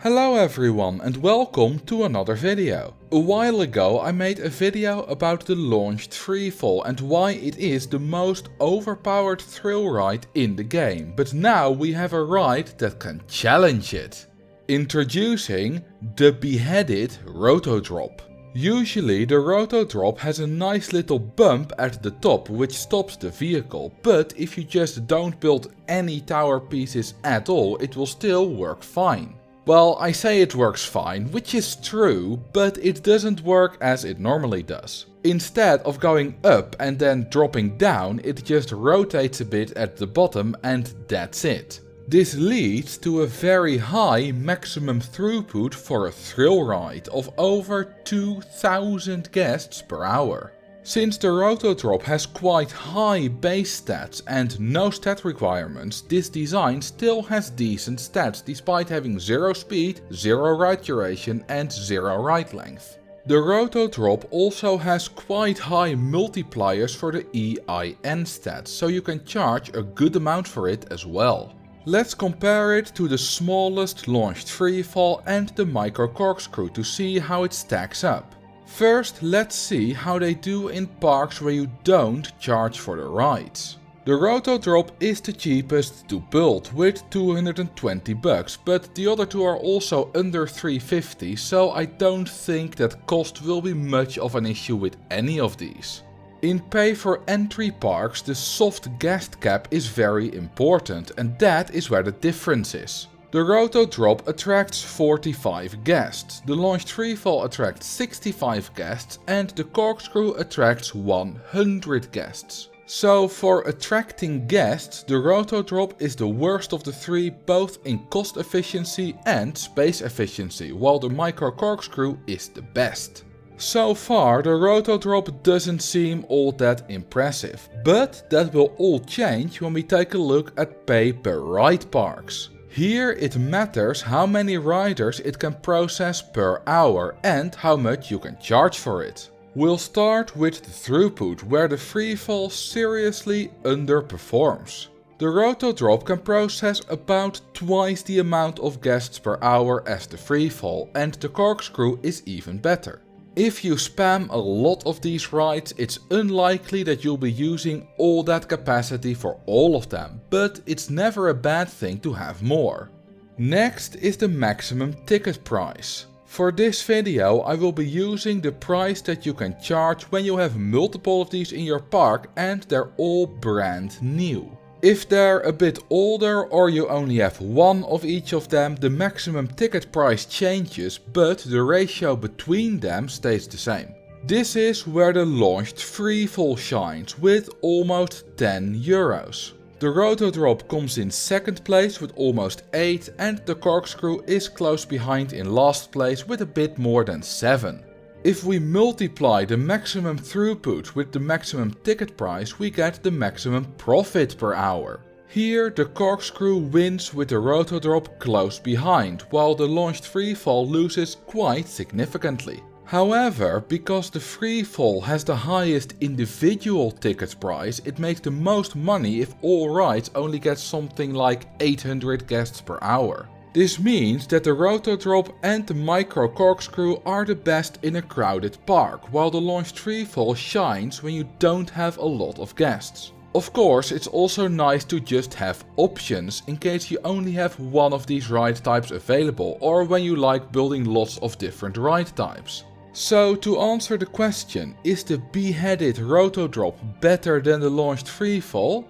Hello everyone and welcome to another video. A while ago I made a video about the launched freefall and why it is the most overpowered thrill ride in the game, but now we have a ride that can challenge it. Introducing the Beheaded Roto drop. Usually the Roto drop has a nice little bump at the top which stops the vehicle, but if you just don't build any tower pieces at all, it will still work fine. Well, I say it works fine, which is true, but it doesn't work as it normally does. Instead of going up and then dropping down, it just rotates a bit at the bottom and that's it. This leads to a very high maximum throughput for a thrill ride of over 2000 guests per hour. Since the Roto drop has quite high base stats and no stat requirements, this design still has decent stats despite having 0 speed, 0 ride duration and 0 ride length. The Roto drop also has quite high multipliers for the EIN stats, so you can charge a good amount for it as well. Let's compare it to the smallest launched freefall and the micro corkscrew to see how it stacks up. First, let's see how they do in parks where you don't charge for the rides. The Roto drop is the cheapest to build with 220 bucks, but the other two are also under 350, so I don't think that cost will be much of an issue with any of these. In pay for entry parks, the soft guest cap is very important and that is where the difference is. The Roto drop attracts 45 guests, the launched freefall attracts 65 guests and the corkscrew attracts 100 guests. So for attracting guests, the Roto drop is the worst of the three both in cost efficiency and space efficiency, while the micro corkscrew is the best. So far the Roto drop doesn't seem all that impressive, but that will all change when we take a look at pay per ride parks. Here it matters how many riders it can process per hour and how much you can charge for it. We'll start with the throughput, where the freefall seriously underperforms. The Roto drop can process about twice the amount of guests per hour as the freefall, and the corkscrew is even better. If you spam a lot of these rides, it's unlikely that you'll be using all that capacity for all of them, but it's never a bad thing to have more. Next is the maximum ticket price. For this video I will be using the price that you can charge when you have multiple of these in your park and they're all brand new. If they're a bit older or you only have one of each of them, the maximum ticket price changes, but the ratio between them stays the same. This is where the launched freefall shines with almost 10 euros. The Roto drop comes in second place with almost 8 and the corkscrew is close behind in last place with a bit more than 7. If we multiply the maximum throughput with the maximum ticket price, we get the maximum profit per hour. Here the corkscrew wins with the Roto drop close behind, while the launched freefall loses quite significantly. However, because the freefall has the highest individual ticket price, it makes the most money if all rides only get something like 800 guests per hour. This means that the Roto drop and the micro corkscrew are the best in a crowded park, while the launched freefall shines when you don't have a lot of guests. Of course, it's also nice to just have options in case you only have one of these ride types available or when you like building lots of different ride types. So to answer the question, is the Beheaded Roto drop better than the launched freefall?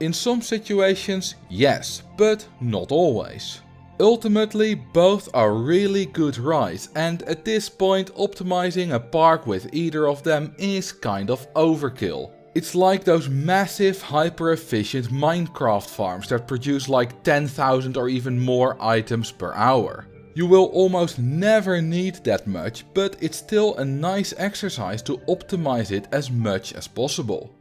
In some situations yes, but not always. Ultimately, both are really good rides and at this point optimizing a park with either of them is kind of overkill. It's like those massive hyper efficient Minecraft farms that produce like 10,000 or even more items per hour. You will almost never need that much, but it's still a nice exercise to optimize it as much as possible.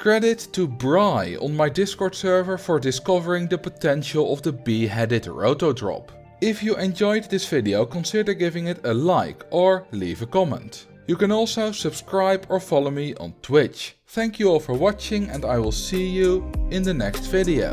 Credit to Bry on my Discord server for discovering the potential of the Beheaded Roto drop. If you enjoyed this video, consider giving it a like or leave a comment. You can also subscribe or follow me on Twitch. Thank you all for watching and I will see you in the next video.